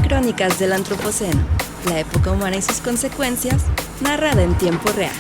Crónicas del Antropoceno, la época humana y sus consecuencias, narrada en tiempo real.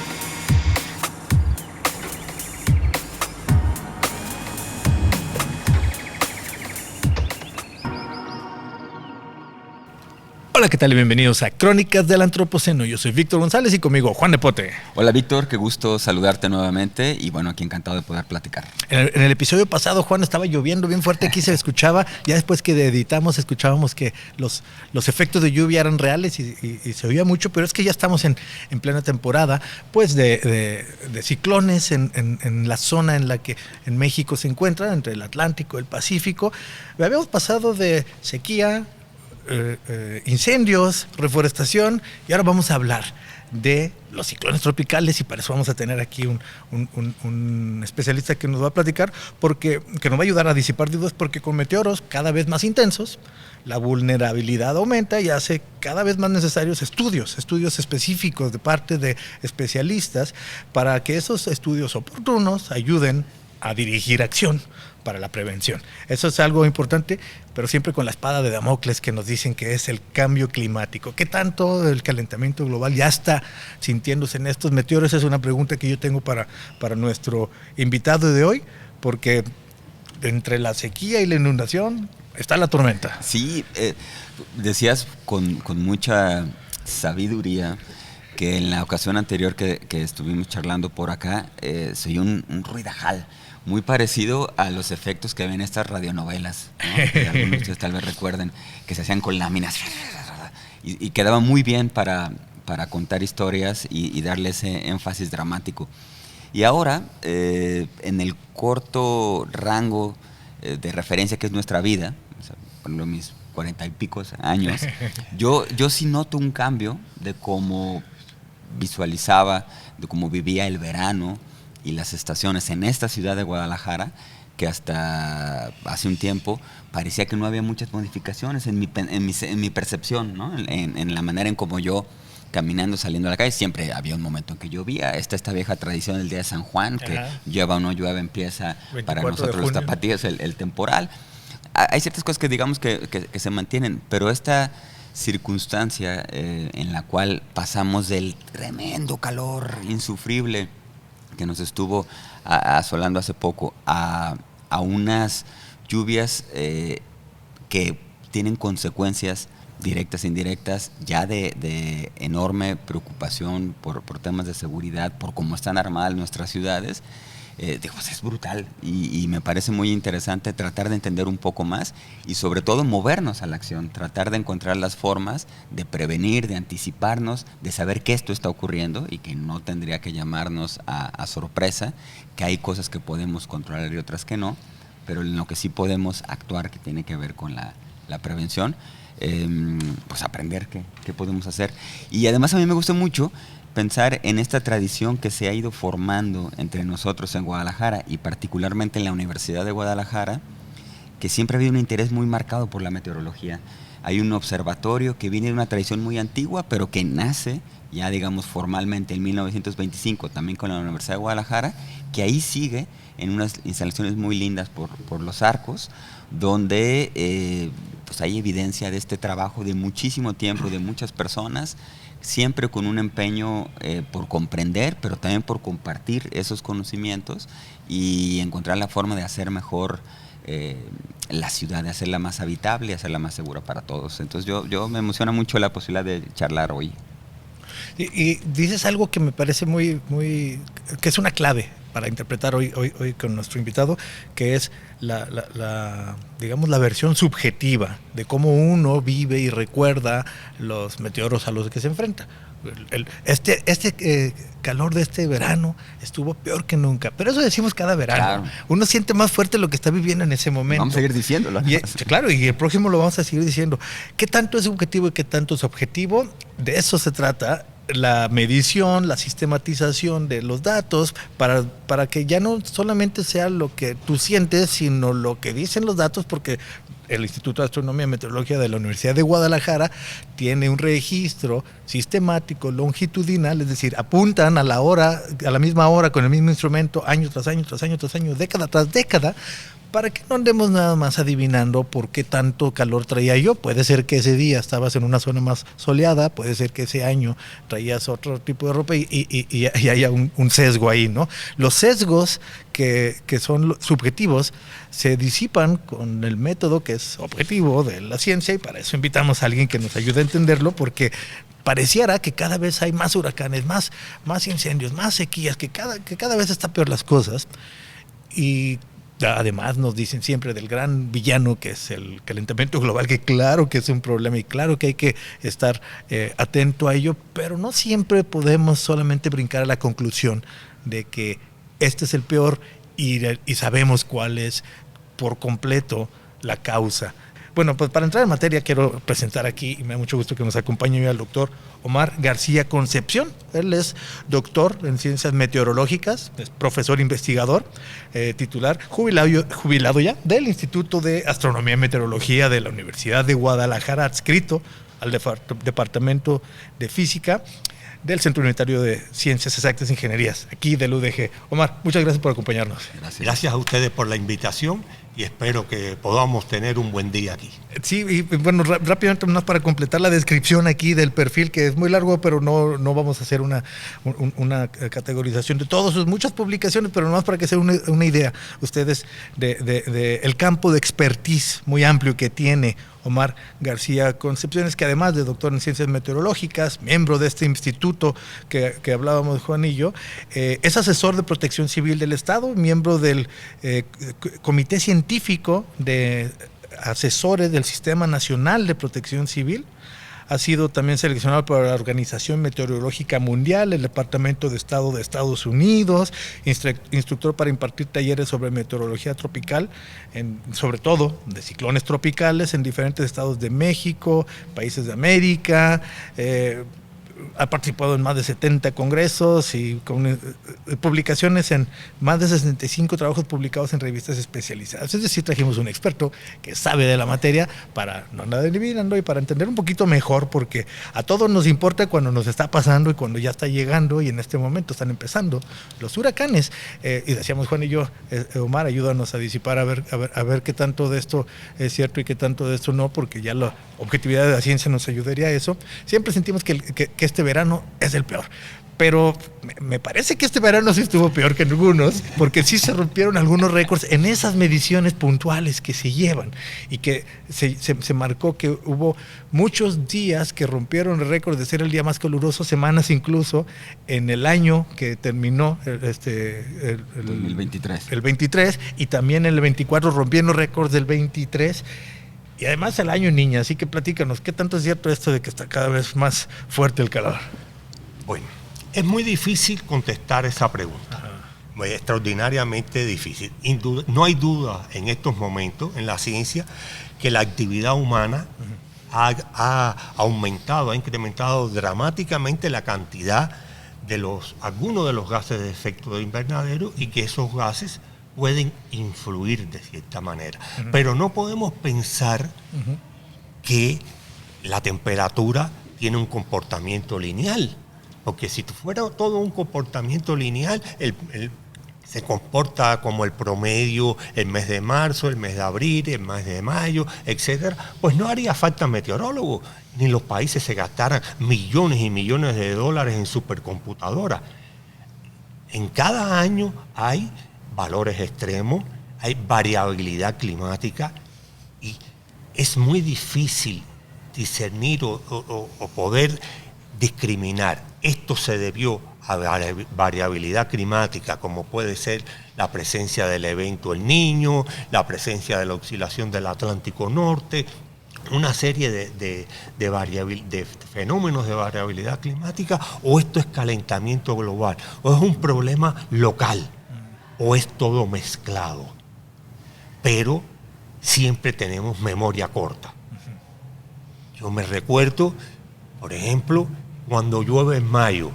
Hola, ¿qué tal? Y bienvenidos a Crónicas del Antropoceno. Yo soy Víctor González y conmigo Juan Nepote. Hola Víctor, qué gusto saludarte nuevamente y bueno, aquí encantado de poder platicar. En el episodio pasado, Juan, estaba lloviendo bien fuerte, aquí se escuchaba, ya después que editamos escuchábamos que los efectos de lluvia eran reales y se oía mucho, pero es que ya estamos en plena temporada pues de ciclones en la zona en la que en México se encuentra, entre el Atlántico y el Pacífico. Habíamos pasado de sequía, incendios, reforestación, y ahora vamos a hablar de los ciclones tropicales, y para eso vamos a tener aquí un especialista que nos va a platicar, que nos va a ayudar a disipar dudas, porque con meteoros cada vez más intensos la vulnerabilidad aumenta y hace cada vez más necesarios estudios específicos de parte de especialistas, para que esos estudios oportunos ayuden a dirigir acción para la prevención. Eso es algo importante, pero siempre con la espada de Damocles que nos dicen que es el cambio climático. ¿Qué tanto el calentamiento global ya está sintiéndose en estos meteoros? Esa es una pregunta que yo tengo para nuestro invitado de hoy, porque entre la sequía y la inundación está la tormenta. Sí, decías con mucha sabiduría que en la ocasión anterior que estuvimos charlando por acá, se oyó un ruidajal muy parecido a los efectos que ven estas radionovelas, ¿no? Que algunos de ustedes tal vez recuerden, que se hacían con láminas y quedaba muy bien para contar historias y darle ese énfasis dramático. Y ahora, en el corto rango de referencia que es nuestra vida, o sea, por ejemplo, mis 40 y pico años, yo sí noto un cambio de cómo visualizaba, de cómo vivía el verano y las estaciones en esta ciudad de Guadalajara, que hasta hace un tiempo parecía que no había muchas modificaciones en mi percepción, ¿no? En la manera en cómo yo, caminando, saliendo a la calle, siempre había un momento en que llovía. Esta vieja tradición del día de San Juan, que llueva o no llueva, empieza para nosotros los tapatíos el temporal. Hay ciertas cosas que digamos que se mantienen, pero esta circunstancia en la cual pasamos del tremendo calor insufrible que nos estuvo asolando hace poco a unas lluvias que tienen consecuencias directas e indirectas ya de enorme preocupación por temas de seguridad, por cómo están armadas nuestras ciudades. Pues es brutal y me parece muy interesante tratar de entender un poco más y sobre todo movernos a la acción, tratar de encontrar las formas de prevenir, de anticiparnos, de saber que esto está ocurriendo y que no tendría que llamarnos a sorpresa, que hay cosas que podemos controlar y otras que no, pero en lo que sí podemos actuar, que tiene que ver con la prevención, pues aprender qué podemos hacer. Y además a mí me gusta mucho pensar en esta tradición que se ha ido formando entre nosotros en Guadalajara y particularmente en la Universidad de Guadalajara, que siempre ha habido un interés muy marcado por la meteorología. Hay un observatorio que viene de una tradición muy antigua, pero que nace ya, digamos, formalmente en 1925, también con la Universidad de Guadalajara, que ahí sigue en unas instalaciones muy lindas por Los Arcos, donde pues hay evidencia de este trabajo de muchísimo tiempo, de muchas personas, siempre con un empeño por comprender, pero también por compartir esos conocimientos y encontrar la forma de hacer mejor la ciudad, de hacerla más habitable y hacerla más segura para todos. Entonces yo me emociona mucho la posibilidad de charlar hoy. Y dices algo que me parece muy, que es una clave para interpretar hoy con nuestro invitado, que es digamos, la versión subjetiva de cómo uno vive y recuerda los meteoros a los que se enfrenta. Este calor de este verano estuvo peor que nunca, pero eso decimos cada verano. Claro. Uno siente más fuerte lo que está viviendo en ese momento. Vamos a seguir diciéndolo. Claro, y el próximo lo vamos a seguir diciendo. ¿Qué tanto es subjetivo y qué tanto es objetivo? De eso se trata la medición, la sistematización de los datos para que ya no solamente sea lo que tú sientes, sino lo que dicen los datos, porque el Instituto de Astronomía y Meteorología de la Universidad de Guadalajara tiene un registro sistemático, longitudinal, es decir, apuntan a la misma hora, con el mismo instrumento, año tras año, tras año, tras año, década tras década, para que no andemos nada más adivinando por qué tanto calor traía yo. Puede ser que ese día estabas en una zona más soleada, puede ser que ese año traías otro tipo de ropa y haya un sesgo ahí, ¿no? Los sesgos que son subjetivos se disipan con el método que es objetivo de la ciencia, y para eso invitamos a alguien que nos ayude a entenderlo, porque pareciera que cada vez hay más huracanes, más incendios, más sequías, que cada vez está peor las cosas. Y además nos dicen siempre del gran villano que es el calentamiento global, que claro que es un problema y claro que hay que estar atento a ello, pero no siempre podemos solamente brincar a la conclusión de que este es el peor y sabemos cuál es por completo la causa. Bueno, pues para entrar en materia quiero presentar aquí, y me da mucho gusto que nos acompañe hoy, al doctor Omar García Concepción. Él es doctor en ciencias meteorológicas, es profesor investigador, titular, jubilado ya del Instituto de Astronomía y Meteorología de la Universidad de Guadalajara, adscrito al Departamento de Física del Centro Unitario de Ciencias Exactas e Ingenierías, aquí del UDG. Omar, muchas gracias por acompañarnos. Gracias a ustedes por la invitación y espero que podamos tener un buen día aquí. Sí, y bueno, rápidamente, más para completar la descripción aquí del perfil, que es muy largo, pero no vamos a hacer una categorización de todos, muchas publicaciones, pero nomás para que sea una idea, ustedes, de el campo de expertise muy amplio que tiene Omar García Concepción, es que además de doctor en ciencias meteorológicas, miembro de este instituto que hablábamos Juan y yo, es asesor de Protección Civil del Estado, miembro del Comité Científico de Asesores del Sistema Nacional de Protección Civil. Ha sido también seleccionado por la Organización Meteorológica Mundial, el Departamento de Estado de Estados Unidos, instructor para impartir talleres sobre meteorología tropical, sobre todo de ciclones tropicales en diferentes estados de México, países de América. Ha participado en más de 70 congresos y con publicaciones en más de 65 trabajos publicados en revistas especializadas. Es decir, trajimos un experto que sabe de la materia para no andar adivinando y para entender un poquito mejor, porque a todos nos importa cuando nos está pasando y cuando ya está llegando, y en este momento están empezando los huracanes. Y decíamos Juan y yo, Omar, ayúdanos a disipar, a ver qué tanto de esto es cierto y qué tanto de esto no, porque ya la objetividad de la ciencia nos ayudaría a eso. Siempre sentimos que este verano es el peor, pero me parece que este verano sí estuvo peor que en algunos, porque sí se rompieron algunos récords en esas mediciones puntuales que se llevan, y que se marcó que hubo muchos días que rompieron el récord de ser el día más caluroso, semanas incluso, en el año que terminó el 2023. El 23, y también el 24 rompiendo récords del 23. Y además el año niña, así que platícanos, ¿qué tanto es cierto esto de que está cada vez más fuerte el calor? Bueno, es muy difícil contestar esa pregunta. Ajá. Extraordinariamente difícil. No hay duda en estos momentos en la ciencia que la actividad humana ha aumentado, ha incrementado dramáticamente la cantidad de algunos de los gases de efecto de invernadero, y que esos gases pueden influir de cierta manera. Uh-huh. Pero no podemos pensar que la temperatura tiene un comportamiento lineal, porque si fuera todo un comportamiento lineal, se comporta como el promedio el mes de marzo, el mes de abril, el mes de mayo, etcétera, pues no haría falta meteorólogos, ni los países se gastaran millones y millones de dólares en supercomputadoras. En cada año hay valores extremos, hay variabilidad climática, y es muy difícil discernir o poder discriminar. Esto se debió a variabilidad climática, como puede ser la presencia del evento El Niño, la presencia de la oscilación del Atlántico Norte, una serie de fenómenos de variabilidad climática, o esto es calentamiento global, o es un problema local, o es todo mezclado. Pero siempre tenemos memoria corta. Yo me recuerdo, por ejemplo, cuando llueve en mayo,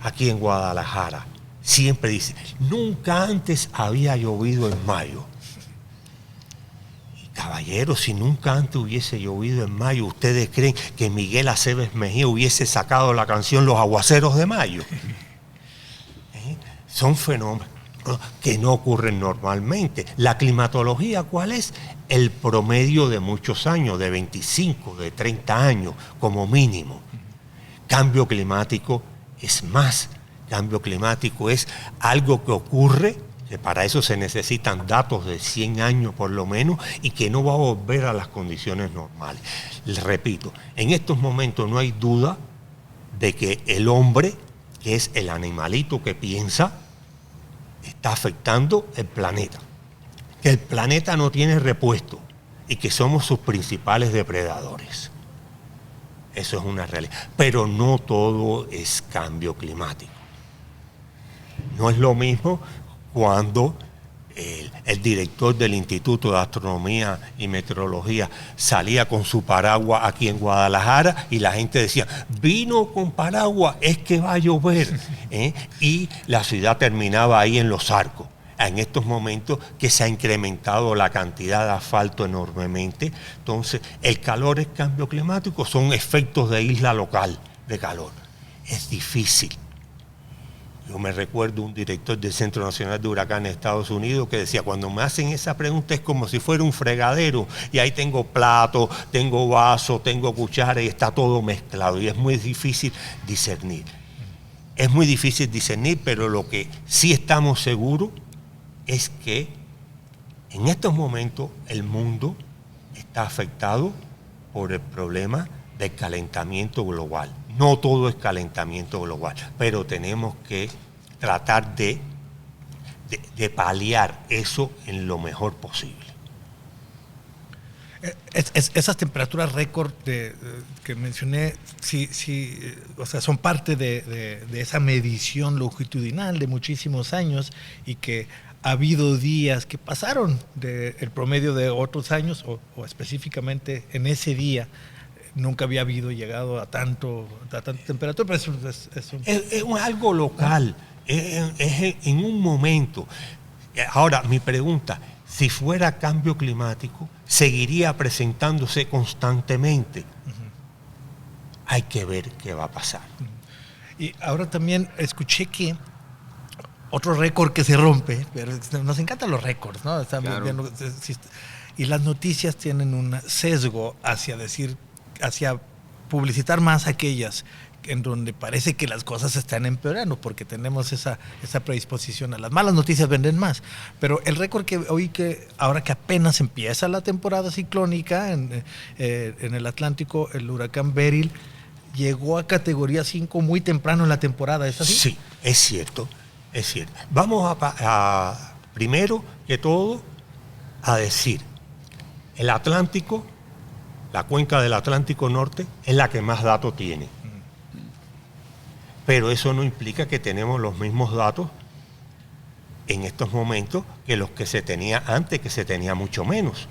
aquí en Guadalajara, siempre dice, nunca antes había llovido en mayo. Caballero, si nunca antes hubiese llovido en mayo, ¿ustedes creen que Miguel Aceves Mejía hubiese sacado la canción Los Aguaceros de Mayo? Son fenómenos que no ocurren normalmente. La climatología, ¿cuál es? El promedio de muchos años, de 25, de 30 años como mínimo. Cambio climático es más. Cambio climático es algo que ocurre, que para eso se necesitan datos de 100 años por lo menos, y que no va a volver a las condiciones normales. Les repito, en estos momentos no hay duda de que el hombre, que es el animalito que piensa, está afectando el planeta. Que el planeta no tiene repuesto y que somos sus principales depredadores. Eso es una realidad. Pero no todo es cambio climático. No es lo mismo cuando el director del Instituto de Astronomía y Meteorología salía con su paraguas aquí en Guadalajara y la gente decía, vino con paraguas, es que va a llover. Y la ciudad terminaba ahí en los arcos. En estos momentos que se ha incrementado la cantidad de asfalto enormemente, entonces el calor es cambio climático, son efectos de isla local de calor. Es difícil. Yo me recuerdo un director del Centro Nacional de Huracanes de Estados Unidos que decía, cuando me hacen esa pregunta es como si fuera un fregadero y ahí tengo plato, tengo vaso, tengo cuchara y está todo mezclado y es muy difícil discernir. Es muy difícil discernir, pero lo que sí estamos seguros es que en estos momentos el mundo está afectado por el problema del calentamiento global. No todo es calentamiento global, pero tenemos que tratar de paliar eso en lo mejor posible. Esas temperaturas récord que mencioné, o sea, son parte de esa medición longitudinal de muchísimos años y que ha habido días que pasaron del promedio de otros años o específicamente en ese día. Nunca había llegado a tanta temperatura, pero es algo local, es en un momento. Ahora, mi pregunta, si fuera cambio climático, ¿seguiría presentándose constantemente? Hay que ver qué va a pasar. Y ahora también escuché que otro récord que se rompe, pero nos encantan los récords, ¿no? Claro. Y las noticias tienen un sesgo hacia publicitar más aquellas en donde parece que las cosas están empeorando, porque tenemos esa predisposición a las malas noticias venden más. Pero el récord que oí que ahora que apenas empieza la temporada ciclónica en el Atlántico, el huracán Beryl llegó a categoría 5 muy temprano en la temporada, ¿es así? Sí, es cierto, es cierto. Vamos a primero que todo a decir, el Atlántico, la cuenca del Atlántico Norte es la que más datos tiene. Pero eso no implica que tenemos los mismos datos en estos momentos que los que se tenía antes, que se tenía mucho menos.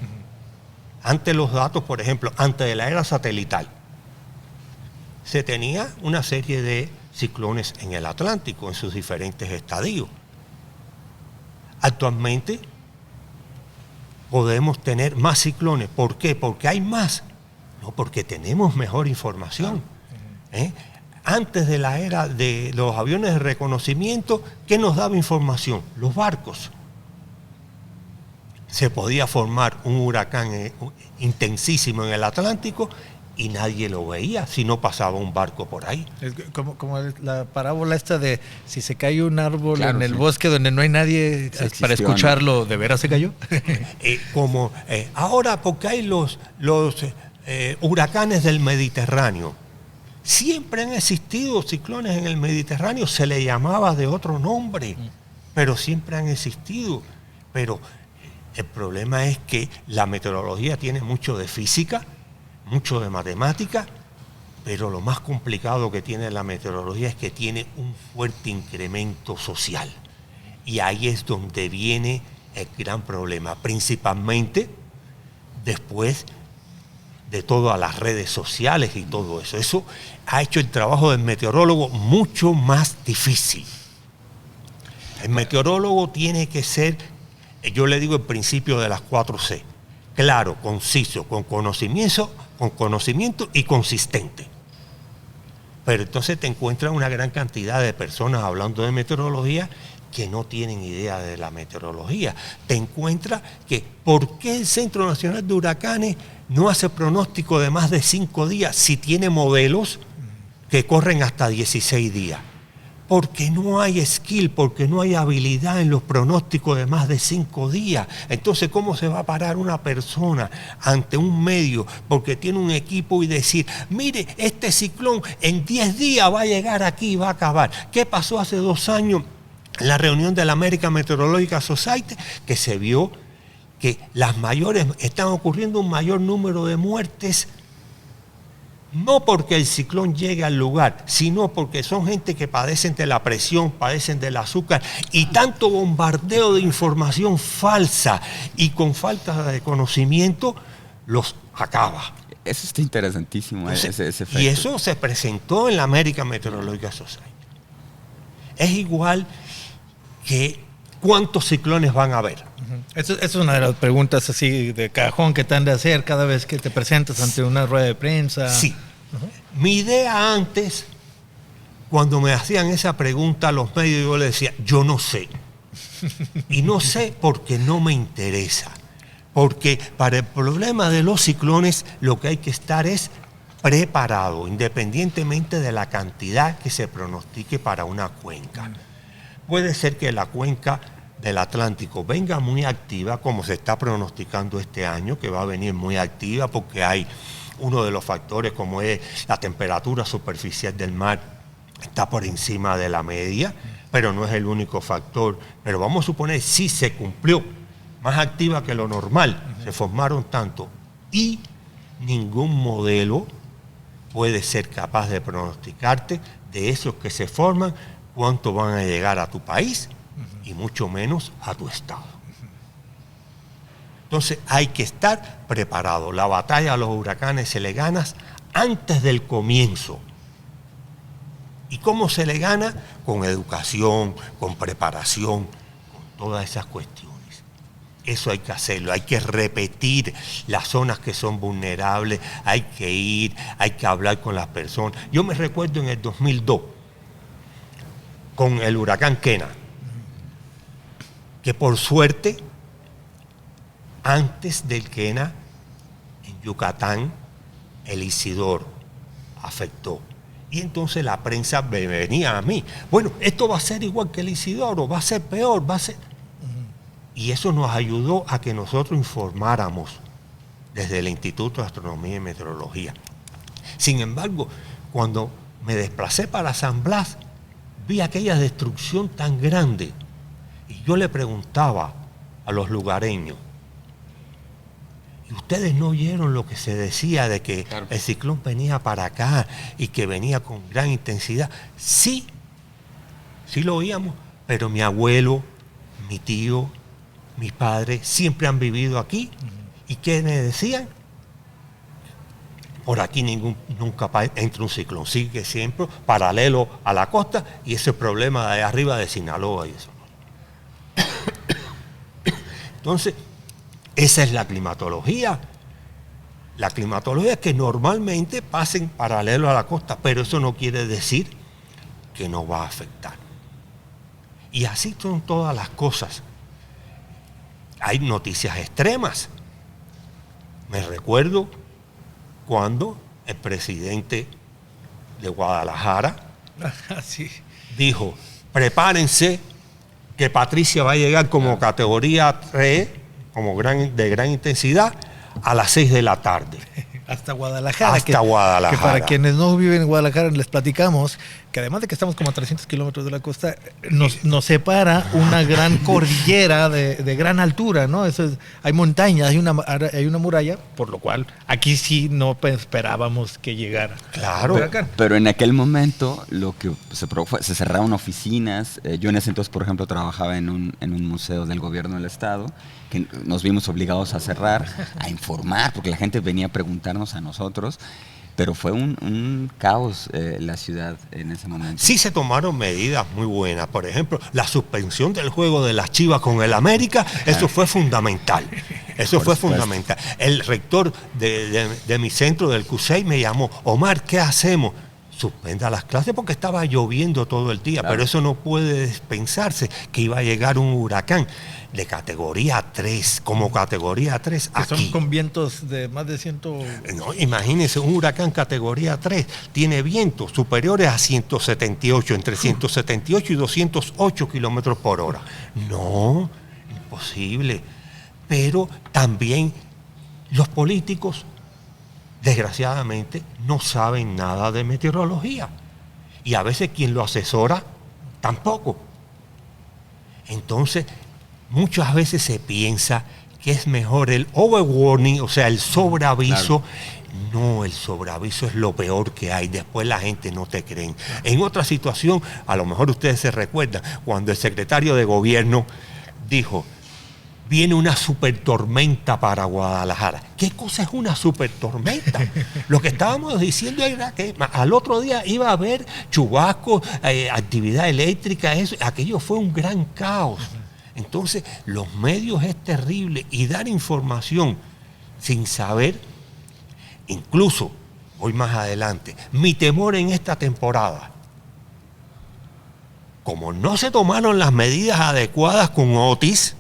Antes los datos, por ejemplo, antes de la era satelital, se tenía una serie de ciclones en el Atlántico, en sus diferentes estadios. Actualmente podemos tener más ciclones. ¿Por qué? Porque hay más. No, porque tenemos mejor información. Antes de la era de los aviones de reconocimiento, ¿qué nos daba información? Los barcos. Se podía formar un huracán intensísimo en el Atlántico y nadie lo veía si no pasaba un barco por ahí. Es como la parábola esta de si se cae un árbol Claro, en el sí. bosque donde no hay nadie para escucharlo, ¿de veras se cayó? Ahora, porque hay los huracanes del Mediterráneo. Siempre han existido ciclones en el Mediterráneo, se le llamaba de otro nombre, pero siempre han existido. Pero el problema es que la meteorología tiene mucho de física, mucho de matemática, pero lo más complicado que tiene la meteorología es que tiene un fuerte incremento social. Y ahí es donde viene el gran problema, principalmente después de todas las redes sociales y todo eso. Eso ha hecho el trabajo del meteorólogo mucho más difícil. El meteorólogo tiene que ser, yo le digo el principio de las 4C, claro, conciso, con conocimiento y consistente. Pero entonces te encuentras una gran cantidad de personas hablando de meteorología que no tienen idea de la meteorología. Te encuentras que ¿por qué el Centro Nacional de Huracanes no hace pronóstico de más de 5 días si tiene modelos que corren hasta 16 días? Porque no hay skill, porque no hay habilidad en los pronósticos de más de 5 días. Entonces, ¿cómo se va a parar una persona ante un medio porque tiene un equipo y decir, mire, este ciclón en 10 días va a llegar aquí y va a acabar? ¿Qué pasó hace 2 años en la reunión de la American Meteorological Society? Que se vio que están ocurriendo un mayor número de muertes, no porque el ciclón llegue al lugar, sino porque son gente que padecen de la presión, padecen del azúcar, y tanto bombardeo de información falsa y con falta de conocimiento los acaba. Eso está interesantísimo, ese efecto. Y eso se presentó en la American Meteorological Society. Es igual que ¿cuántos ciclones van a haber? Eso es una de las preguntas así de cajón que te han de hacer cada vez que te presentas ante una rueda de prensa. Sí. Mi idea antes, cuando me hacían esa pregunta a los medios, yo les decía, yo no sé. Y no sé porque no me interesa. Porque para el problema de los ciclones lo que hay que estar es preparado, independientemente de la cantidad que se pronostique para una cuenca. Puede ser que la cuenca del Atlántico venga muy activa, como se está pronosticando este año, que va a venir muy activa porque hay uno de los factores, como es la temperatura superficial del mar, está por encima de la media, pero no es el único factor. Pero vamos a suponer, sí se cumplió, más activa que lo normal, se formaron tanto, y ningún modelo puede ser capaz de pronosticarte de esos que se forman, cuánto van a llegar a tu país, y mucho menos a tu estado. Entonces hay que estar preparado. La batalla a los huracanes se le gana antes del comienzo. ¿Y cómo se le gana? Con educación, con preparación, con todas esas cuestiones. Eso hay que hacerlo, hay que repetir las zonas que son vulnerables, hay que ir, hay que hablar con las personas. Yo me recuerdo en el 2002, con el huracán Kena, que por suerte, antes del Kena, en Yucatán, el Isidoro afectó. Y entonces la prensa me venía a mí. Bueno, esto va a ser igual que el Isidoro, va a ser peor, va a ser... Y eso nos ayudó a que nosotros informáramos desde el Instituto de Astronomía y Meteorología. Sin embargo, cuando me desplacé para San Blas, vi aquella destrucción tan grande. Y yo le preguntaba a los lugareños, ¿y ustedes no oyeron lo que se decía de que el ciclón venía para acá y que venía con gran intensidad? Sí, sí lo oíamos, pero mi abuelo, mi tío, mis padres siempre han vivido aquí. ¿Y qué me decían? Por aquí nunca entra un ciclón, sigue siempre paralelo a la costa, y ese problema de arriba de Sinaloa y eso. Entonces, esa es la climatología. La climatología es que normalmente pasen paralelo a la costa, pero eso no quiere decir que no va a afectar. Y así son todas las cosas. Hay noticias extremas. Me recuerdo cuando el presidente de Guadalajara Sí. dijo, prepárense que Patricia va a llegar como categoría 3, como de gran intensidad, a las 6 de la tarde. Hasta Guadalajara. Hasta Guadalajara. Que para quienes no viven en Guadalajara les platicamos que además de que estamos como a 300 kilómetros de la costa, nos separa una gran cordillera de gran altura, ¿no? Hay montañas, hay una muralla, por lo cual aquí sí no esperábamos que llegara. Claro. Pero en aquel momento lo que se probó fue, se cerraron oficinas. Yo en ese entonces, por ejemplo, trabajaba en un museo del gobierno del estado, que nos vimos obligados a cerrar, a informar, porque la gente venía a preguntarnos a nosotros. Pero fue un caos la ciudad en ese momento. Sí se tomaron medidas muy buenas. Por ejemplo, la suspensión del juego de las Chivas con el América, eso fue fundamental. Eso Por fue supuesto. fundamental. El rector de mi centro, del CUSEI, me llamó: Omar, ¿qué hacemos? Suspenda las clases porque estaba lloviendo todo el día, Claro. pero eso no puede pensarse que iba a llegar un huracán de categoría 3, como categoría 3 Que son aquí. con vientos de más de 100. No, imagínense, un huracán categoría 3 tiene vientos superiores a 178, entre 178 y 208 kilómetros por hora. No, imposible. Pero también los políticos, desgraciadamente, no saben nada de meteorología. Y a veces quien lo asesora, tampoco. Entonces, muchas veces se piensa que es mejor el overwarning, o sea, el sobreaviso. No, el sobreaviso es lo peor que hay. Después la gente no te cree. En otra situación, a lo mejor ustedes se recuerdan, cuando el secretario de gobierno dijo: viene una supertormenta para Guadalajara. ¿Qué cosa es una supertormenta? Lo que estábamos diciendo era que al otro día iba a haber chubascos, actividad eléctrica, eso. Aquello fue un gran caos. Entonces, los medios es terrible, y dar información sin saber, incluso, voy más adelante, mi temor en esta temporada, como no se tomaron las medidas adecuadas con Otis,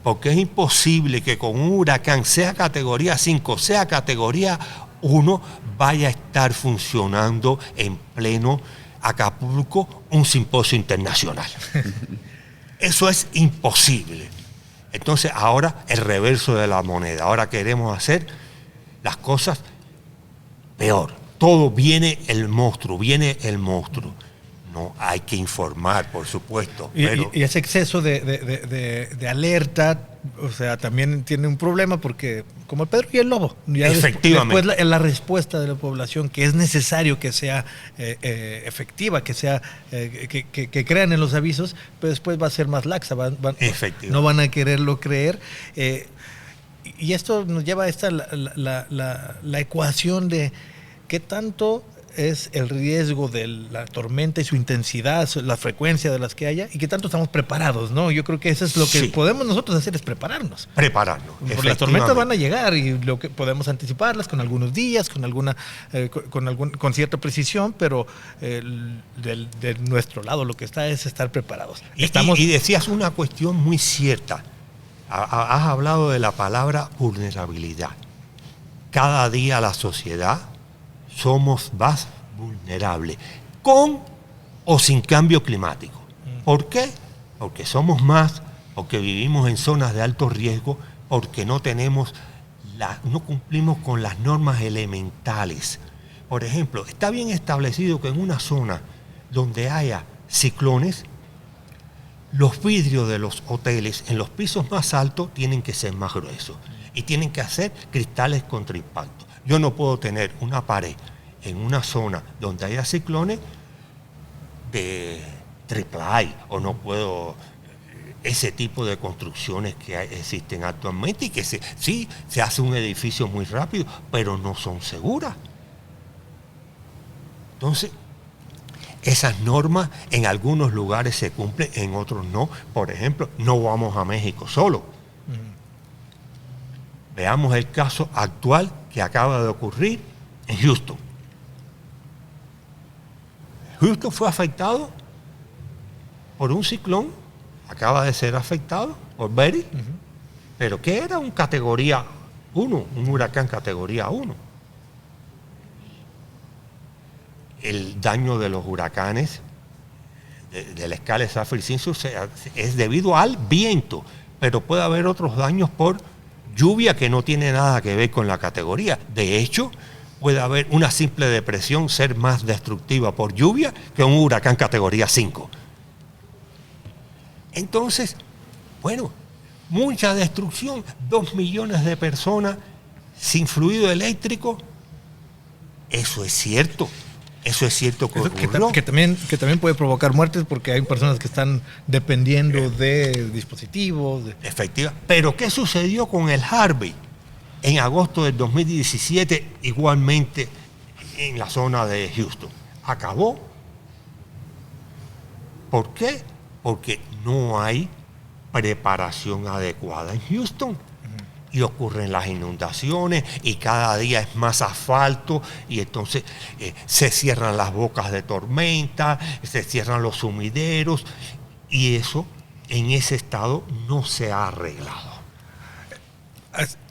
porque es imposible que con un huracán, sea categoría 5, sea categoría 1, vaya a estar funcionando en pleno Acapulco un simposio internacional. Eso es imposible. Entonces ahora el reverso de la moneda. Ahora queremos hacer las cosas peor. Todo viene el monstruo. No, hay que informar, por supuesto. Pero Y ese exceso de alerta, o sea, también tiene un problema porque, como el Pedro y el Lobo, ya Efectivamente. después la respuesta de la población, que es necesario que sea efectiva, que sea que crean en los avisos, pero después va a ser más laxa, Efectivamente. no van a quererlo creer. Y esto nos lleva a esta la ecuación de qué tanto es el riesgo de la tormenta y su intensidad, la frecuencia de las que haya, y qué tanto estamos preparados, ¿no? Yo creo que eso es lo que Sí. podemos nosotros hacer, es prepararnos. prepararnos. Porque las tormentas van a llegar y lo que podemos anticiparlas con algunos días, con cierta precisión, pero de nuestro lado lo que está es estar preparados. Y decías una cuestión muy cierta. Has hablado de la palabra vulnerabilidad. Cada día la sociedad somos más vulnerables, con o sin cambio climático. ¿Por qué? Porque somos más, porque vivimos en zonas de alto riesgo, porque no cumplimos con las normas elementales. Por ejemplo, está bien establecido que en una zona donde haya ciclones, los vidrios de los hoteles en los pisos más altos tienen que ser más gruesos y tienen que hacer cristales contra impacto. Yo no puedo tener una pared en una zona donde haya ciclones de triple o no puedo ese tipo de construcciones que existen actualmente y que sí, se hace un edificio muy rápido, pero no son seguras. Entonces, esas normas en algunos lugares se cumplen, en otros no. Por ejemplo, no vamos a México solo. Veamos el caso actual que acaba de ocurrir en Houston. Houston fue afectado por un ciclón, acaba de ser afectado por Beryl, pero ¿qué era? Un categoría 1, un huracán categoría 1. El daño de los huracanes de la escala de Saffir-Simpson es debido al viento, pero puede haber otros daños por lluvia que no tiene nada que ver con la categoría. De hecho, puede haber una simple depresión ser más destructiva por lluvia que un huracán categoría 5. Entonces, bueno, mucha destrucción, 2 millones de personas sin fluido eléctrico. Eso es cierto. Eso es cierto que ocurrió. Que también puede provocar muertes porque hay personas que están dependiendo de dispositivos. Efectiva. Pero ¿qué sucedió con el Harvey? En agosto del 2017, igualmente en la zona de Houston. Acabó. ¿Por qué? Porque no hay preparación adecuada en Houston. y ocurren las inundaciones y cada día es más asfalto y entonces se cierran las bocas de tormenta, se cierran los sumideros y eso en ese estado no se ha arreglado.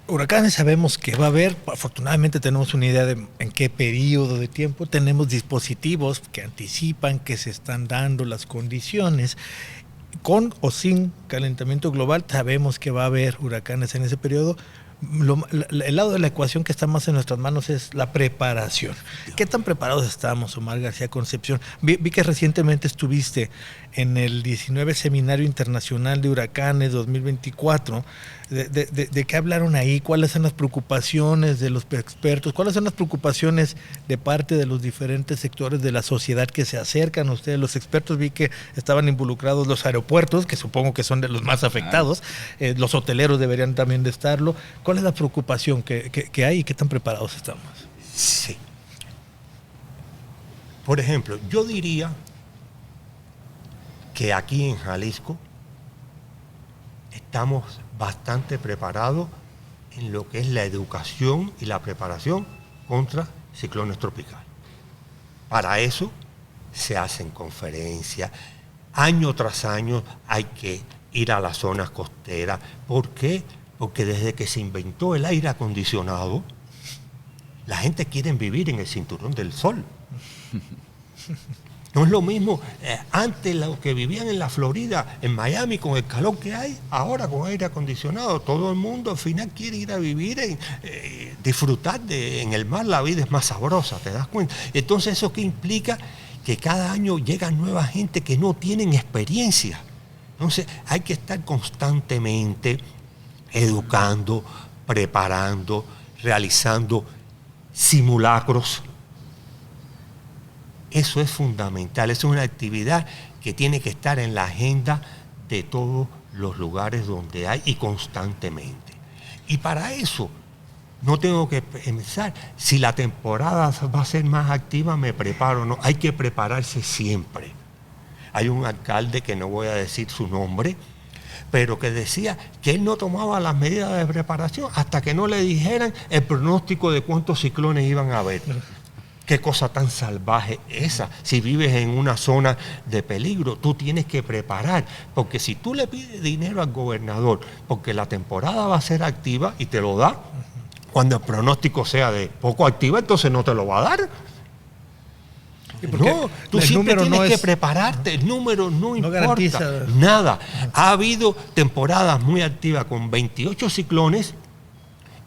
Huracanes sabemos que va a haber, afortunadamente tenemos una idea de en qué periodo de tiempo, tenemos dispositivos que anticipan que se están dando las condiciones. Con o sin calentamiento global, sabemos que va a haber huracanes en ese periodo. El lado de la ecuación que está más en nuestras manos es la preparación. ¿Qué tan preparados estamos, Omar García Concepción? Vi que recientemente estuviste en el 19 Seminario Internacional de Huracanes 2024. ¿De qué hablaron ahí? ¿Cuáles son las preocupaciones de los expertos? ¿Cuáles son las preocupaciones de parte de los diferentes sectores de la sociedad que se acercan a ustedes? Los expertos vi que estaban involucrados los aeropuertos, que supongo que son de los más afectados. Los hoteleros deberían también de estarlo. ¿Cuál es la preocupación que hay y qué tan preparados estamos? Sí. Por ejemplo, yo diría que aquí en Jalisco estamos bastante preparados en lo que es la educación y la preparación contra ciclones tropicales. Para eso se hacen conferencias, año tras año hay que ir a las zonas costeras. ¿Por qué? Porque desde que se inventó el aire acondicionado, la gente quiere vivir en el cinturón del sol. No es lo mismo antes los que vivían en la Florida, en Miami, con el calor que hay, ahora con aire acondicionado. Todo el mundo al final quiere ir a vivir, disfrutar en el mar, la vida es más sabrosa, ¿te das cuenta? Entonces, ¿eso qué implica? Que cada año llega nueva gente que no tienen experiencia. Entonces, hay que estar constantemente educando, preparando, realizando simulacros. Eso es fundamental, es una actividad que tiene que estar en la agenda de todos los lugares donde hay y constantemente. Y para eso no tengo que pensar si la temporada va a ser más activa, me preparo o no. Hay que prepararse siempre. Hay un alcalde, que no voy a decir su nombre, pero que decía que él no tomaba las medidas de preparación hasta que no le dijeran el pronóstico de cuántos ciclones iban a haber. Qué cosa tan salvaje esa. Si vives en una zona de peligro, tú tienes que preparar, porque si tú le pides dinero al gobernador porque la temporada va a ser activa y te lo da, cuando el pronóstico sea de poco activa, entonces no te lo va a dar. No, tú siempre tienes que prepararte, el número no importa, garantiza nada. Ha habido temporadas muy activas con 28 ciclones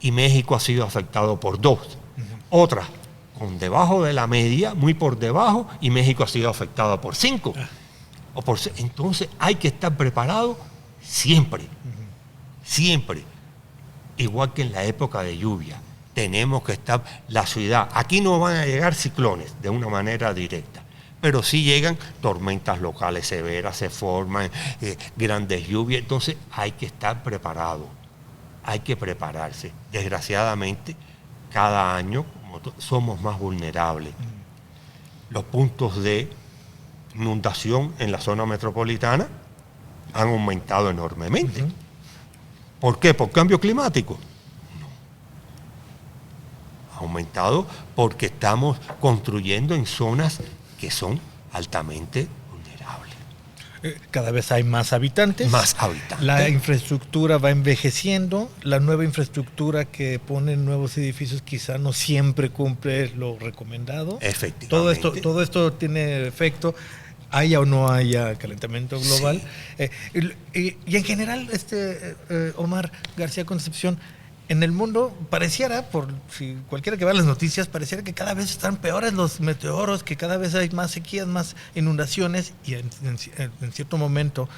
y México ha sido afectado por 2. Otras con debajo de la media, muy por debajo, y México ha sido afectado por 5. Entonces hay que estar preparado siempre, siempre. Igual que en la época de lluvia, tenemos que estar, la ciudad, aquí no van a llegar ciclones de una manera directa, pero sí llegan tormentas locales severas, se forman grandes lluvias, entonces hay que estar preparado, hay que prepararse. Desgraciadamente, cada año somos más vulnerables. Los puntos de inundación en la zona metropolitana han aumentado enormemente. ¿Por qué? ¿Por cambio climático? No. Ha aumentado porque estamos construyendo en zonas que son altamente vulnerables. Cada vez hay más habitantes. Más habitantes. La infraestructura va envejeciendo. La nueva infraestructura que pone en nuevos edificios quizá no siempre cumple lo recomendado. Efectivamente. Todo esto tiene efecto, haya o no haya calentamiento global. Sí. Y en general, Omar García Concepción, en el mundo pareciera, si cualquiera que vea las noticias, pareciera que cada vez están peores los meteoros, que cada vez hay más sequías, más inundaciones, y en cierto momento,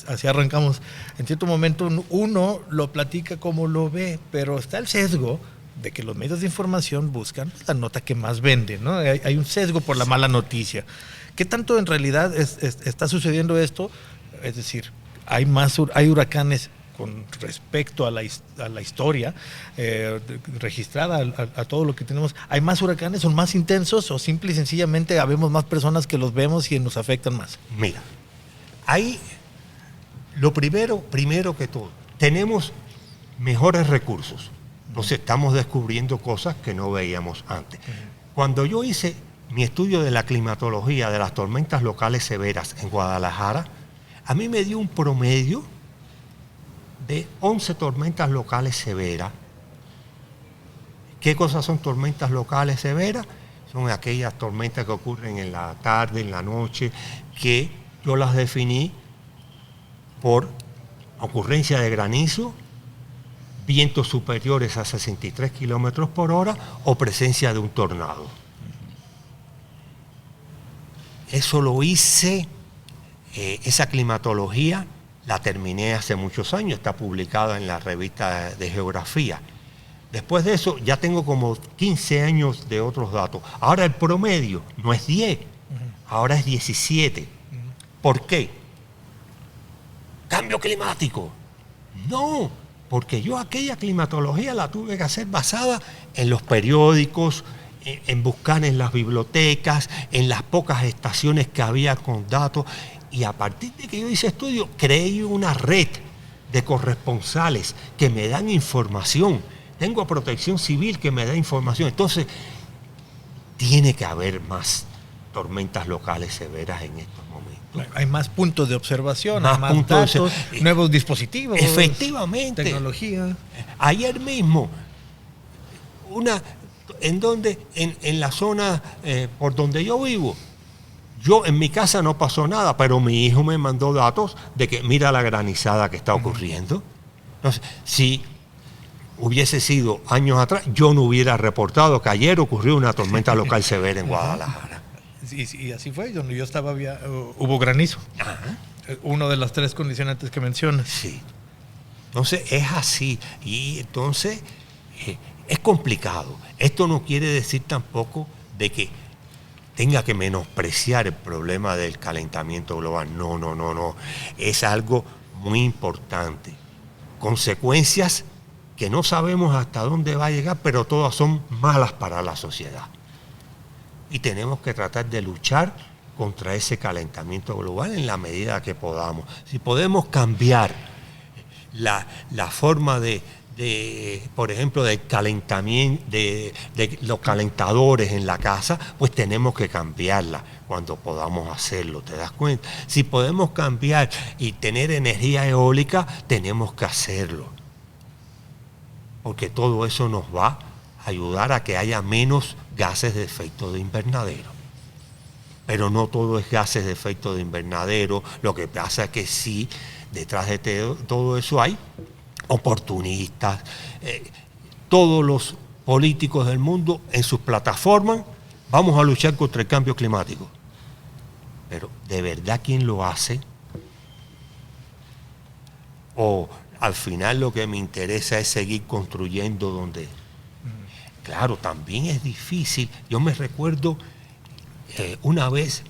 así arrancamos, en cierto momento uno lo platica como lo ve, pero está el sesgo de que los medios de información buscan la nota que más vende, ¿no? Hay un sesgo por la mala noticia. ¿Qué tanto en realidad está sucediendo esto? Es decir, hay huracanes con respecto a la historia registrada, a todo lo que tenemos. ¿Hay más huracanes, son más intensos o simple y sencillamente habemos más personas que los vemos y nos afectan más? Mira, hay lo primero que todo, tenemos mejores recursos. Entonces estamos descubriendo cosas que no veíamos antes. Cuando yo hice mi estudio de la climatología de las tormentas locales severas en Guadalajara, a mí me dio un promedio de 11 tormentas locales severas. ¿Qué cosas son tormentas locales severas? Son aquellas tormentas que ocurren en la tarde, en la noche, que yo las definí por ocurrencia de granizo, vientos superiores a 63 kilómetros por hora o presencia de un tornado. Eso lo hice, esa climatología la terminé hace muchos años, está publicada en la revista de geografía. Después de eso ya tengo como 15 años de otros datos. Ahora el promedio no es 10, ahora es 17. ¿Por qué? ¿Cambio climático? No, porque yo aquella climatología la tuve que hacer basada en los periódicos, en buscar en las bibliotecas, en las pocas estaciones que había con datos. Y a partir de que yo hice estudio, creé una red de corresponsales que me dan información. Tengo a Protección Civil que me da información. Entonces, tiene que haber más tormentas locales severas en estos momentos. Hay más puntos de observación, Más hay más puntos de datos, nuevos dispositivos. Efectivamente. Tecnología. Ayer mismo, en la zona por donde yo vivo, yo en mi casa no pasó nada, pero mi hijo me mandó datos de que mira la granizada que está ocurriendo. Entonces, si hubiese sido años atrás, yo no hubiera reportado que ayer ocurrió una tormenta local severa en Guadalajara. Y así fue, donde yo estaba hubo granizo. Ajá. Una de las 3 condicionantes que mencionas. Sí. Entonces es así. Y entonces es complicado. Esto no quiere decir tampoco de que tenga que menospreciar el problema del calentamiento global. No. Es algo muy importante. Consecuencias que no sabemos hasta dónde va a llegar, pero todas son malas para la sociedad. Y tenemos que tratar de luchar contra ese calentamiento global en la medida que podamos. Si podemos cambiar la forma por ejemplo, del calentamiento, de los calentadores en la casa, pues tenemos que cambiarla cuando podamos hacerlo, ¿te das cuenta? Si podemos cambiar y tener energía eólica, tenemos que hacerlo. Porque todo eso nos va a ayudar a que haya menos gases de efecto de invernadero. Pero no todo es gases de efecto de invernadero. Lo que pasa es que sí, detrás de todo eso hay oportunistas. Todos los políticos del mundo en sus plataformas, vamos a luchar contra el cambio climático. Pero ¿de verdad quién lo hace? O al final lo que me interesa es seguir construyendo donde... Claro, también es difícil. Yo me recuerdo una vez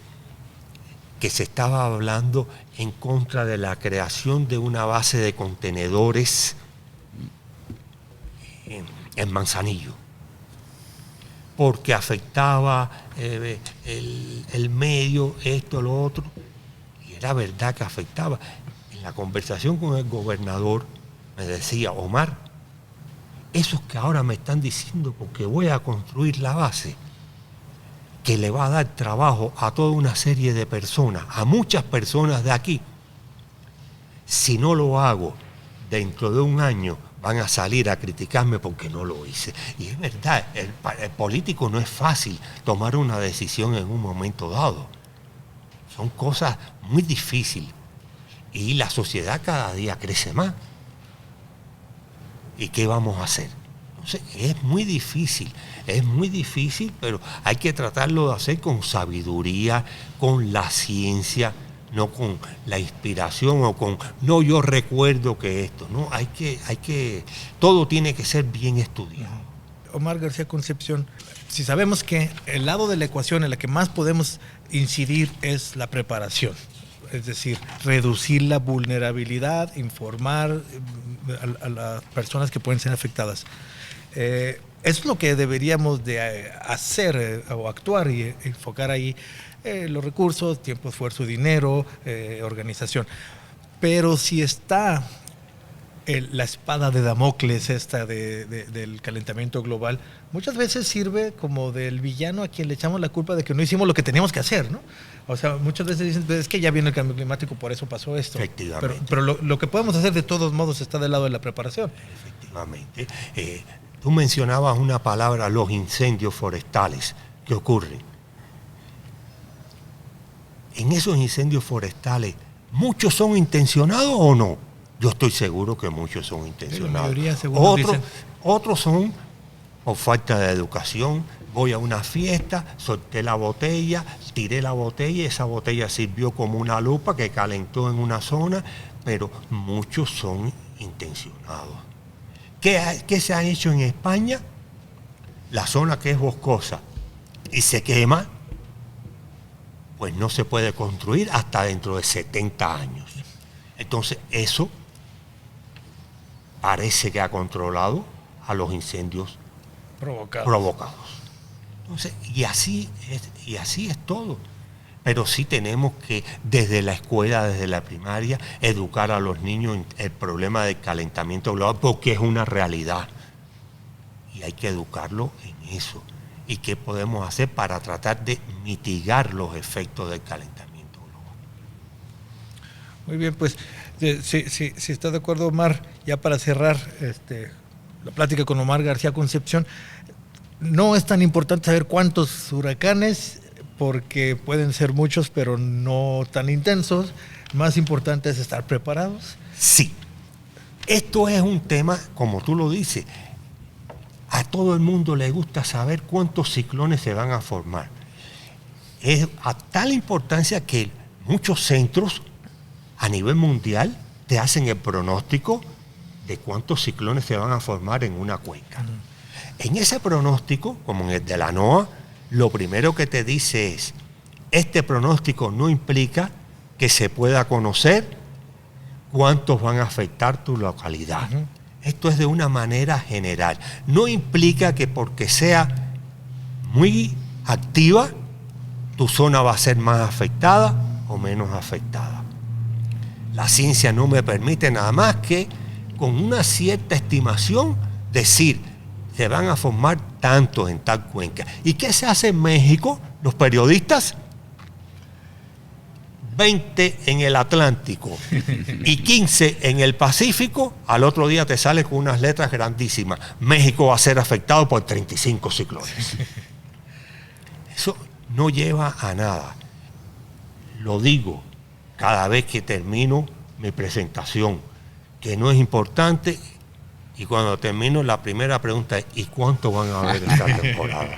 que se estaba hablando en contra de la creación de una base de contenedores en Manzanillo, porque afectaba el medio, esto, lo otro, y era verdad que afectaba. En la conversación con el gobernador me decía, Omar, esos que ahora me están diciendo porque voy a construir la base, que le va a dar trabajo a toda una serie de personas, a muchas personas de aquí, si no lo hago dentro de un año van a salir a criticarme porque no lo hice. Y es verdad, el político no es fácil tomar una decisión en un momento dado. Son cosas muy difíciles. Y la sociedad cada día crece más. ¿Y qué vamos a hacer? Entonces, es muy difícil, pero hay que tratarlo de hacer con sabiduría, con la ciencia, no con la inspiración o con, no, yo recuerdo que esto, no, hay que, todo tiene que ser bien estudiado. Omar García Concepción, si sabemos que el lado de la ecuación en la que más podemos incidir es la preparación, es decir, reducir la vulnerabilidad, informar a las personas que pueden ser afectadas. Es lo que deberíamos de hacer o actuar y enfocar ahí los recursos, tiempo, esfuerzo, dinero, organización. Pero si está la espada de Damocles esta del calentamiento global, muchas veces sirve como del villano a quien le echamos la culpa de que no hicimos lo que teníamos que hacer, ¿no? O sea, muchas veces dicen, es que ya viene el cambio climático, por eso pasó esto. Efectivamente. Pero lo que podemos hacer de todos modos está del lado de la preparación. Efectivamente. Tú mencionabas una palabra, los incendios forestales que ocurren. En esos incendios forestales, ¿muchos son intencionados o no? Yo estoy seguro que muchos son intencionados. La mayoría, según dicen. Otros son por falta de educación. Voy a una fiesta, solté la botella, tiré la botella y esa botella sirvió como una lupa que calentó en una zona, pero muchos son intencionados. ¿Qué se ha hecho en España? La zona que es boscosa y se quema, pues no se puede construir hasta dentro de 70 años. Entonces eso parece que ha controlado a los incendios provocados. Entonces, y así es todo. Pero sí tenemos que, desde la escuela, desde la primaria, educar a los niños en el problema del calentamiento global, porque es una realidad. Y hay que educarlos en eso. ¿Y qué podemos hacer para tratar de mitigar los efectos del calentamiento global? Muy bien, pues, si está de acuerdo, Omar, ya para cerrar la plática con Omar García Concepción, no es tan importante saber cuántos huracanes, porque pueden ser muchos, pero no tan intensos. Más importante es estar preparados. Sí. Esto es un tema, como tú lo dices, a todo el mundo le gusta saber cuántos ciclones se van a formar. Es a tal importancia que muchos centros a nivel mundial te hacen el pronóstico de cuántos ciclones se van a formar en una cuenca. En ese pronóstico, como en el de la NOAA, lo primero que te dice es, este pronóstico no implica que se pueda conocer cuántos van a afectar tu localidad. Esto es de una manera general. No implica que porque sea muy activa, tu zona va a ser más afectada o menos afectada. La ciencia no me permite nada más que con una cierta estimación decir, se van a formar tantos en tal cuenca. ¿Y qué se hace en México? Los periodistas, 20 en el Atlántico y 15 en el Pacífico, al otro día te sale con unas letras grandísimas. México va a ser afectado por 35 ciclones. Eso no lleva a nada. Lo digo cada vez que termino mi presentación, que no es importante. Y cuando termino, la primera pregunta es, ¿y cuánto van a haber esta temporada?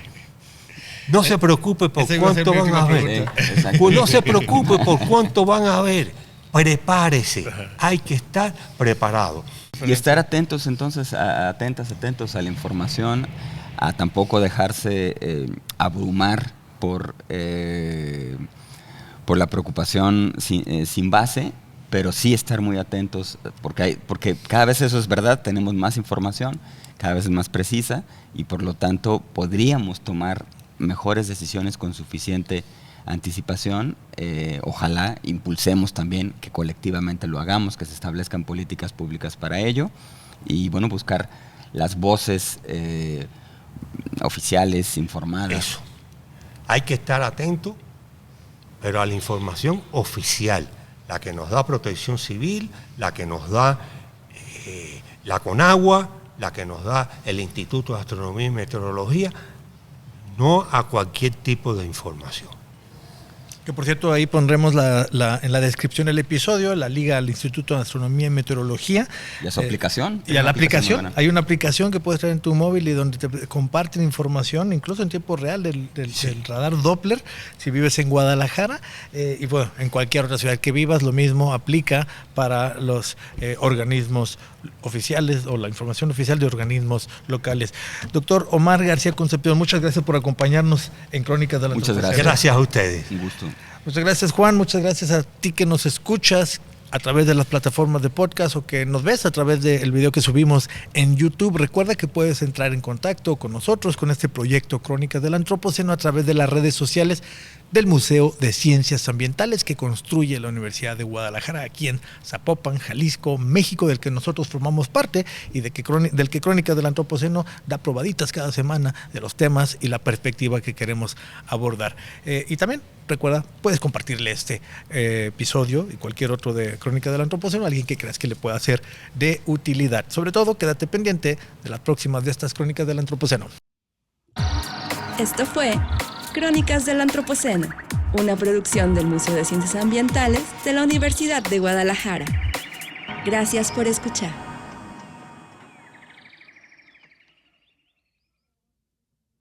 No se preocupe por cuánto van a haber. Pues no se preocupe por cuánto van a haber. Prepárese. Hay que estar preparado. Y estar atentos entonces, atentos a la información, a tampoco dejarse abrumar por la preocupación sin base, pero sí estar muy atentos, porque cada vez eso es verdad, tenemos más información, cada vez es más precisa, y por lo tanto podríamos tomar mejores decisiones con suficiente anticipación. Ojalá impulsemos también que colectivamente lo hagamos, que se establezcan políticas públicas para ello, y bueno, buscar las voces oficiales, informadas. Eso. Hay que estar atento, pero a la información oficial, la que nos da Protección Civil, la que nos da la CONAGUA, la que nos da el Instituto de Astronomía y Meteorología, no a cualquier tipo de información. Que por cierto, ahí pondremos en la descripción del episodio la liga al Instituto de Astronomía y Meteorología. ¿Y a su aplicación? Y a la aplicación. Hay una aplicación que puedes traer en tu móvil y donde te comparten información, incluso en tiempo real, del radar Doppler, si vives en Guadalajara. Y bueno, en cualquier otra ciudad que vivas, lo mismo aplica para los organismos oficiales o la información oficial de organismos locales. Doctor Omar García Concepción, muchas gracias por acompañarnos en Crónicas de la Muchas Antropoceno. Gracias a ustedes. Un gusto. Muchas gracias, Juan. Muchas gracias a ti que nos escuchas a través de las plataformas de podcast o que nos ves a través del video que subimos en YouTube. Recuerda que puedes entrar en contacto con nosotros, con este proyecto Crónicas del Antropoceno, a través de las redes sociales. del Museo de Ciencias Ambientales que construye la Universidad de Guadalajara aquí en Zapopan, Jalisco, México, del que nosotros formamos parte y del que Crónicas del Antropoceno da probaditas cada semana de los temas y la perspectiva que queremos abordar. Y también, recuerda, puedes compartirle este episodio y cualquier otro de Crónicas del Antropoceno a alguien que creas que le pueda ser de utilidad. Sobre todo, quédate pendiente de las próximas de estas Crónicas del Antropoceno. Esto fue Crónicas del Antropoceno, una producción del Museo de Ciencias Ambientales de la Universidad de Guadalajara. Gracias por escuchar.